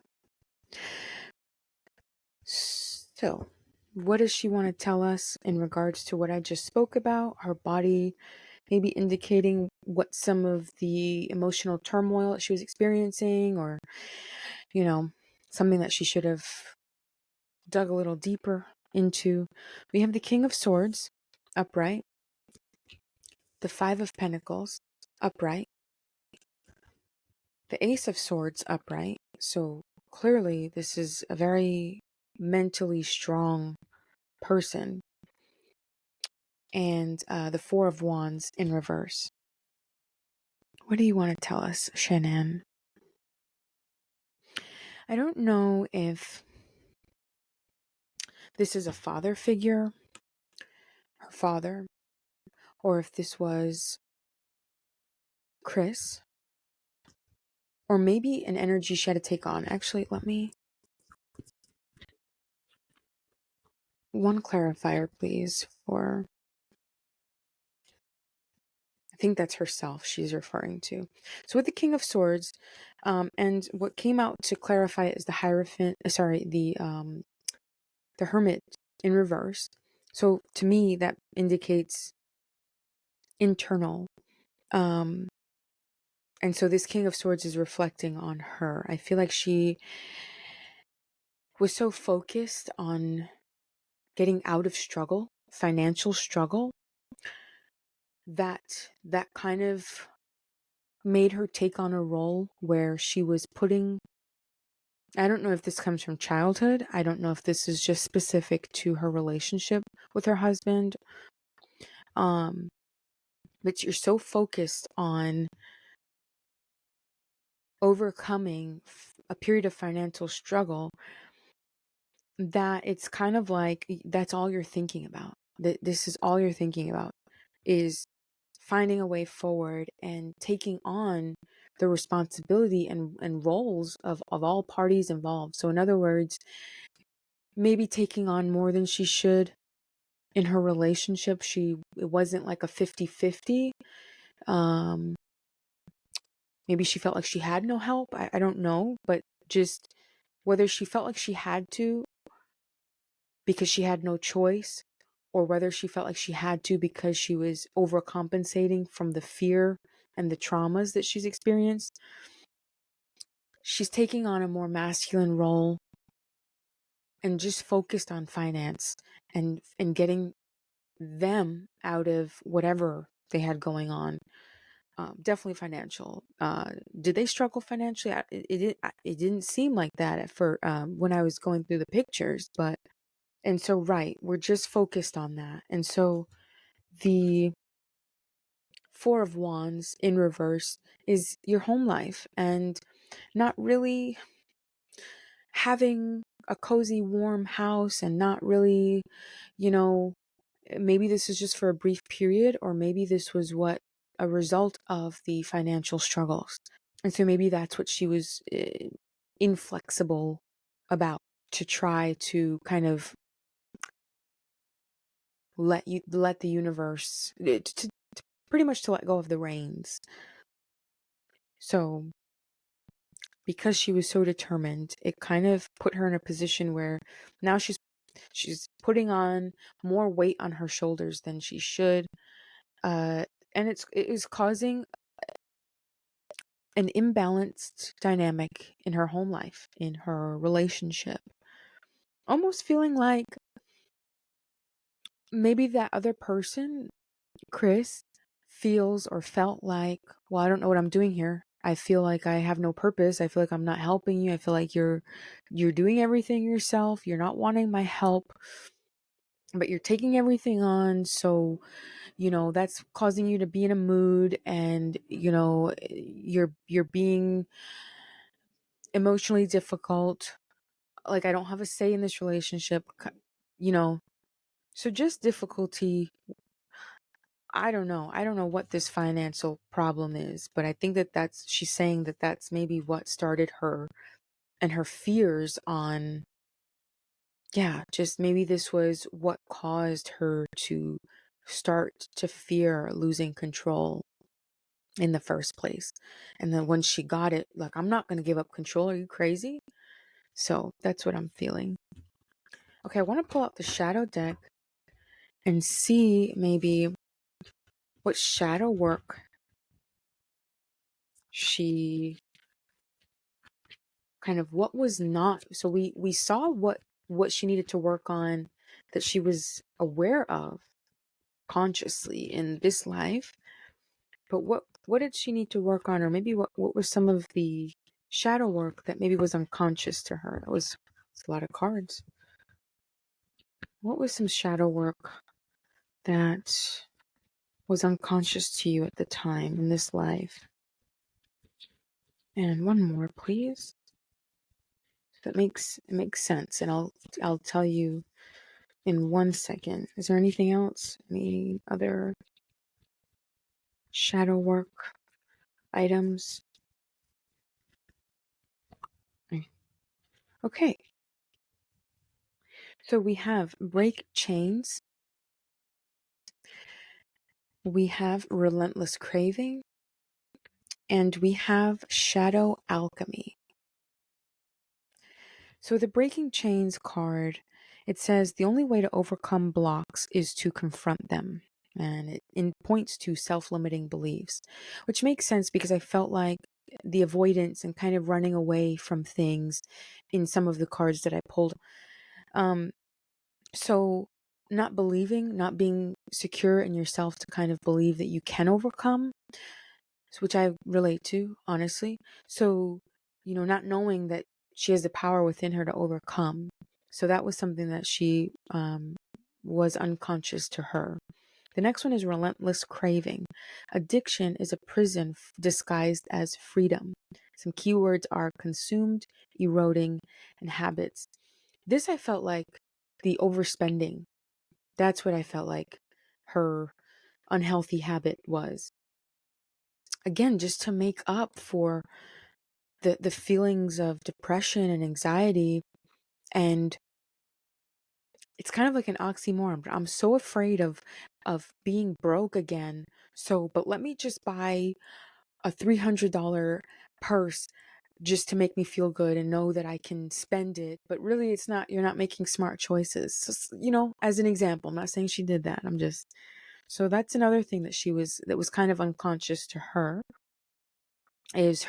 Speaker 1: So, what does she want to tell us in regards to what I just spoke about? Her body maybe indicating what some of the emotional turmoil she was experiencing, or, something that she should have dug a little deeper into. We have the King of Swords upright, the Five of Pentacles upright, the Ace of Swords upright. So clearly this is a very mentally strong person. And the Four of Wands in reverse. What do you want to tell us, Shanann? I don't know if this is a father figure, her father, or if this was Chris, or maybe an energy she had to take on. Actually, let me... one clarifier, please, for... I think that's herself she's referring to. So with the King of Swords, and what came out to clarify is the Hierophant, the Hermit in reverse. So to me, that indicates internal. And so this King of Swords is reflecting on her. I feel like she was so focused on getting out of struggle, financial struggle, that kind of made her take on a role where she was putting... I don't know if this comes from childhood. I don't know if this is just specific to her relationship with her husband. But you're so focused on overcoming a period of financial struggle that it's kind of like that's all you're thinking about. This is all you're thinking about, is finding a way forward and taking on the responsibility and roles of all parties involved. So in other words, maybe taking on more than she should in her relationship. It wasn't like a 50-50. Maybe she felt like she had no help. I don't know, but just whether she felt like she had to because she had no choice, or whether she felt like she had to because she was overcompensating from the fear and the traumas that she's experienced. She's taking on a more masculine role and just focused on finance and getting them out of whatever they had going on. Definitely financial. Did they struggle financially? It didn't seem like that when I was going through the pictures, but... And so, right, we're just focused on that. And so the Four of Wands in reverse is your home life. And not really having a cozy, warm house, and not really, you know, maybe this is just for a brief period, or maybe this was a result of the financial struggles. And so maybe that's what she was inflexible about, to try to kind of let the universe, to pretty much to let go of the reins. So because she was so determined, it kind of put her in a position where now she's putting on more weight on her shoulders than she should. And it is causing an imbalanced dynamic in her home life, in her relationship. Almost feeling like maybe that other person, Chris, feels or felt like, well, I don't know what I'm doing here. I feel like I have no purpose. I feel like I'm not helping you. I feel like you're doing everything yourself. You're not wanting my help, but you're taking everything on. So, that's causing you to be in a mood, and, you're being emotionally difficult. Like, I don't have a say in this relationship, you know. So just difficulty. I don't know. I don't know what this financial problem is, but I think she's saying that that's maybe what started her and her fears on, yeah, just maybe this was what caused her to start to fear losing control in the first place. And then when she got it, like, I'm not going to give up control. Are you crazy? So that's what I'm feeling. Okay, I want to pull out the shadow deck and see maybe what shadow work she kind of, what was not. So we saw what she needed to work on, that she was aware of consciously in this life. But what did she need to work on? Or maybe what was some of the shadow work that maybe was unconscious to her? It's a lot of cards. What was some shadow work that was unconscious to you at the time in this life? And one more, please. That it makes sense, and I'll tell you in 1 second. Is there anything else? Any other shadow work items? Okay. So we have break chains. We have relentless craving. And we have shadow alchemy. So the breaking chains card, it says the only way to overcome blocks is to confront them. And it points to self-limiting beliefs, which makes sense because I felt like the avoidance and kind of running away from things in some of the cards that I pulled. So not being secure in yourself to kind of believe that you can overcome, which I relate to, honestly. So, not knowing that she has the power within her to overcome. So that was something that she was unconscious to her. The next one is relentless craving. Addiction is a prison disguised as freedom. Some keywords are consumed, eroding, and habits. This I felt like the overspending. That's what I felt like her unhealthy habit was. Again, just to make up for the feelings of depression and anxiety. And it's kind of like an oxymoron, but I'm so afraid of being broke again. So, but let me just buy a $300 purse just to make me feel good and know that I can spend it. But really, you're not making smart choices. So, as an example, I'm not saying she did that. So that's another thing that was kind of unconscious to her, is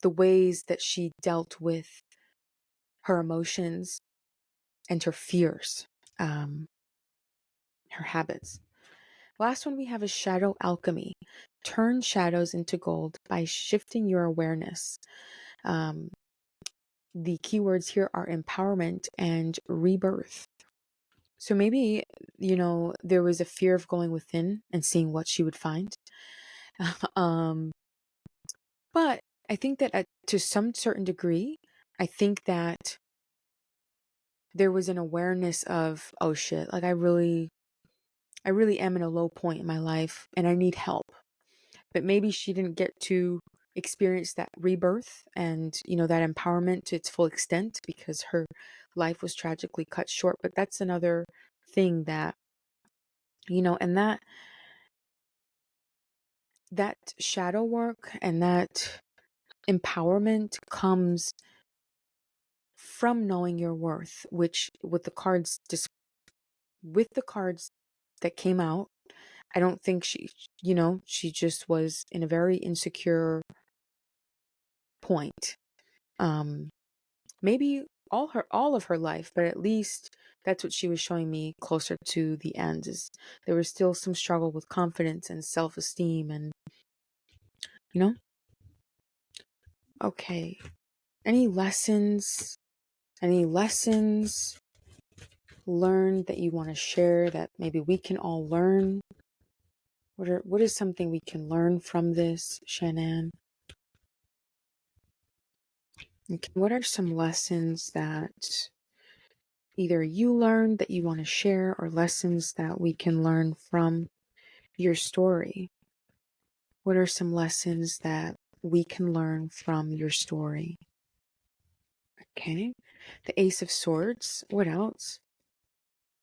Speaker 1: the ways that she dealt with her emotions and her fears, her habits. Last one we have is shadow alchemy. Turn shadows into gold by shifting your awareness. The keywords here are empowerment and rebirth. So maybe, there was a fear of going within and seeing what she would find. But I think that to some certain degree, I think that there was an awareness of, oh shit, like I really am in a low point in my life and I need help. But maybe she didn't get to experience that rebirth and, that empowerment to its full extent because her life was tragically cut short. But that's another thing that, and that shadow work and that empowerment comes from knowing your worth, which with the cards that came out, I don't think she just was in a very insecure point. Um, Maybe all of her life, but at least that's what she was showing me closer to the end, is there was still some struggle with confidence and self-esteem and, you know? Okay. Any lessons? Any lessons learned that you want to share that maybe we can all learn? What is something we can learn from this, Shanann? Okay, what are some lessons that either you learned that you want to share or lessons that we can learn from your story? What are some lessons that we can learn from your story? Okay, the Ace of Swords. What else?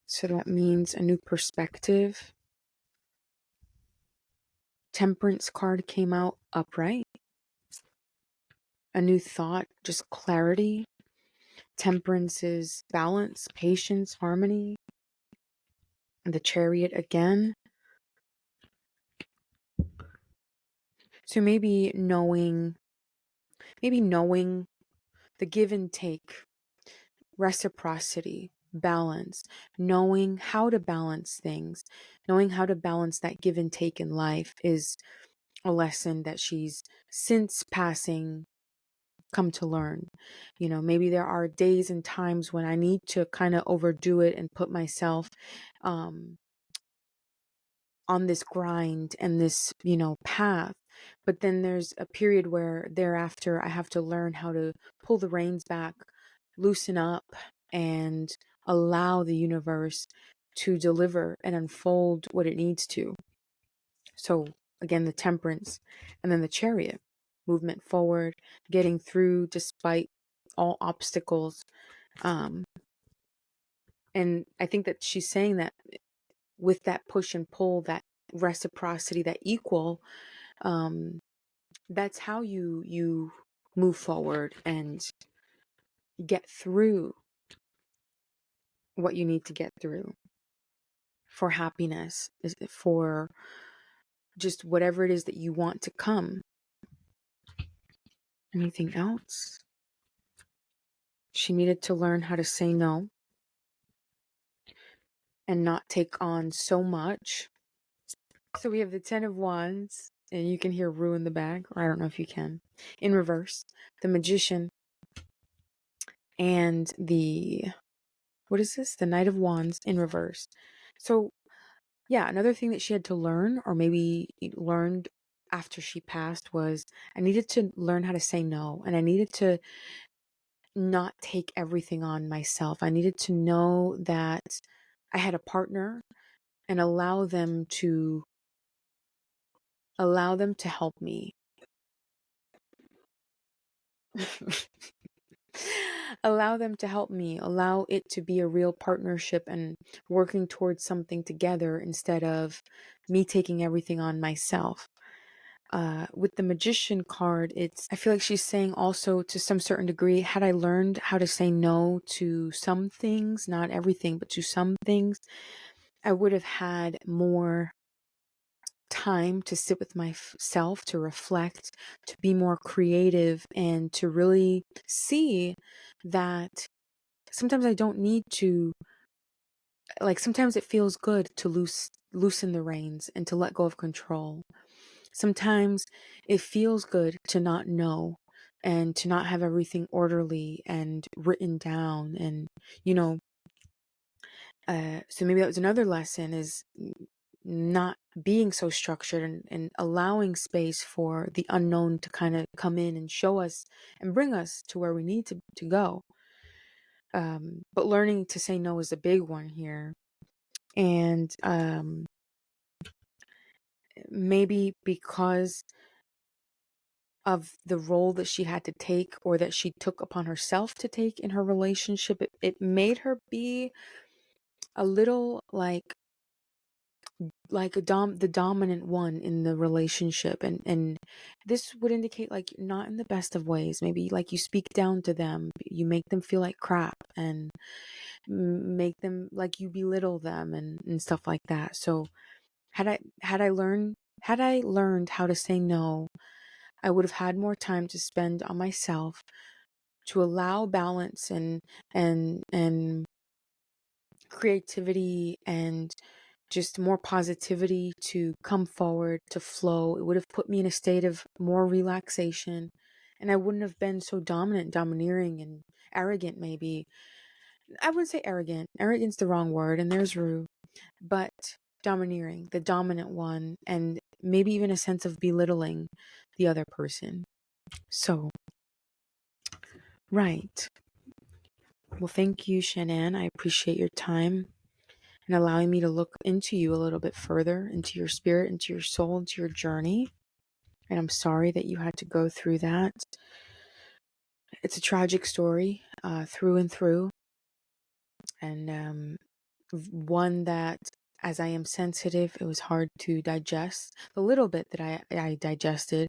Speaker 1: So that means a new perspective. Temperance card came out upright. A new thought, just clarity. Temperance is balance, patience, harmony. And the Chariot again. So maybe knowing the give and take, reciprocity, balance, knowing how to balance things, knowing how to balance that give and take in life is a lesson that she's since passing come to learn. Maybe there are days and times when I need to kind of overdo it and put myself on this grind and this, path. But then there's a period where thereafter I have to learn how to pull the reins back, loosen up, and allow the universe to deliver and unfold what it needs to. So again, the Temperance, and then the Chariot, movement forward, getting through despite all obstacles. And I think that she's saying that with that push and pull, that reciprocity, that equal, that's how you move forward and get through what you need to get through for happiness, for just whatever it is that you want to come. Anything else? She needed to learn how to say no and not take on so much. So we have the Ten of Wands, and you can hear Rue in the back, or I don't know if you can, in reverse. The Magician and what is this? The Knight of Wands in reverse. So yeah, another thing that she had to learn, or maybe learned after she passed, was I needed to learn how to say no, and I needed to not take everything on myself. I needed to know that I had a partner and allow them to help me. Allow them to help me, allow it to be a real partnership and working towards something together instead of me taking everything on myself. With the Magician card, I feel like she's saying also to some certain degree, had I learned how to say no to some things, not everything, but to some things, I would have had more time to sit with myself, to reflect, to be more creative, and to really see that sometimes I don't need to, like, sometimes it feels good to loosen the reins and to let go of control. Sometimes it feels good to not know and to not have everything orderly and written down. And, so maybe that was another lesson, is not being so structured, and allowing space for the unknown to kind of come in and show us and bring us to where we need to go. But learning to say no is a big one here. And maybe because of the role that she had to take, or that she took upon herself to take in her relationship, it made her be a little like the dominant one in the relationship, and this would indicate like not in the best of ways. Maybe like you speak down to them, you make them feel like crap, and make them like you belittle them, and stuff like that. So had I learned how to say no, I would have had more time to spend on myself, to allow balance and creativity and just more positivity to come forward, to flow. It would have put me in a state of more relaxation, and I wouldn't have been so dominant, domineering, and arrogant. Maybe I wouldn't say arrogant. Arrogant's the wrong word, and there's rude, but domineering, the dominant one, and maybe even a sense of belittling the other person. So, right. Well, thank you, Shanann. I appreciate your time and allowing me to look into you a little bit further, into your spirit, into your soul, into your journey. And I'm sorry that you had to go through that. It's a tragic story, through and through, and one that, as I am sensitive, it was hard to digest. The little bit that I digested,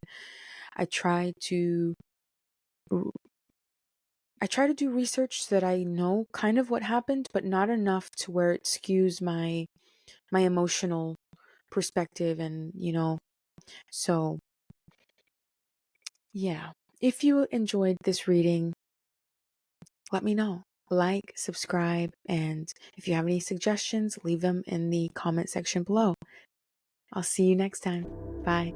Speaker 1: I try to do research so that I know kind of what happened, but not enough to where it skews my emotional perspective, and so yeah. If you enjoyed this reading, let me know. Like, subscribe, and if you have any suggestions, leave them in the comment section below. I'll see you next time. Bye.